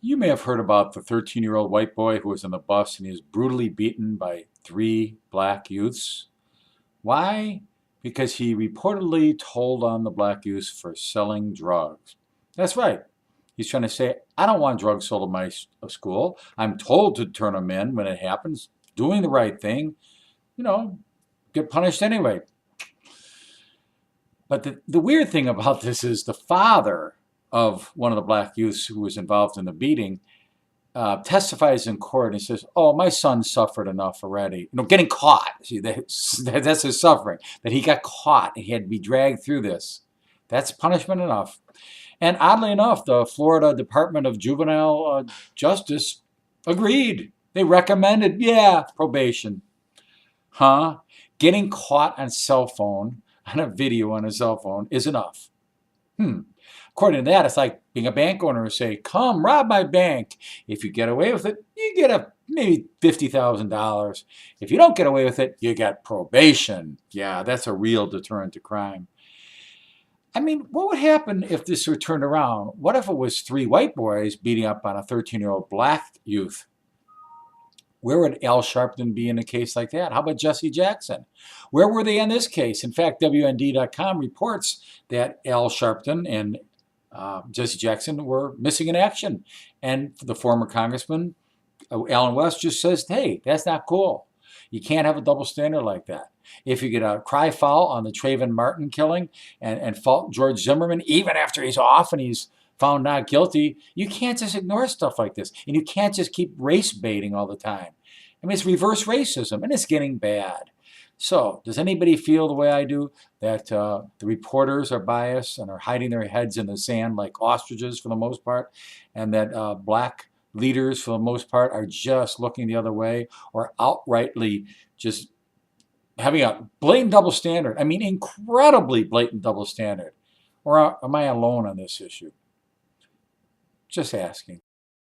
You may have heard about the 13-year-old white boy who was on the bus and he was brutally beaten by three black youths. Why? Because he reportedly told on the black youths for selling drugs. That's right. He's trying to say, I don't want drugs sold at my school. I'm told to turn them in when it happens. Doing the right thing, you know, get punished anyway. But the weird thing about this is the father of one of the black youths who was involved in the beating testifies in court and says, oh, my son suffered enough already. Getting caught. See, that's his suffering, that he got caught and he had to be dragged through this. That's punishment enough. And oddly enough, the Florida Department of Juvenile Justice agreed. They recommended, yeah, probation. Huh? Getting caught on cell phone, on a video on a cell phone, is enough. According to that, it's like being a bank owner and say, come rob my bank. If you get away with it, you get maybe $50,000. If you don't get away with it, you get probation. Yeah, that's a real deterrent to crime. I mean, what would happen if this were turned around? What if it was three white boys beating up on a 13-year-old black youth? Where would Al Sharpton be in a case like that? How about Jesse Jackson? Where were they in this case? In fact, WND.com reports that Al Sharpton and Jesse Jackson were missing in action. And the former Congressman, Alan West, just says, hey, that's not cool. You can't have a double standard like that. If you get a cry foul on the Trayvon Martin killing and fault George Zimmerman, even after he's off and he's found not guilty, you can't just ignore stuff like this. And you can't just keep race baiting all the time. I mean, it's reverse racism, and it's getting bad. So, does anybody feel the way I do, that the reporters are biased and are hiding their heads in the sand like ostriches for the most part, and that black leaders for the most part are just looking the other way, or outrightly just having a blatant double standard? I mean, incredibly blatant double standard. Or am I alone on this issue? Just asking.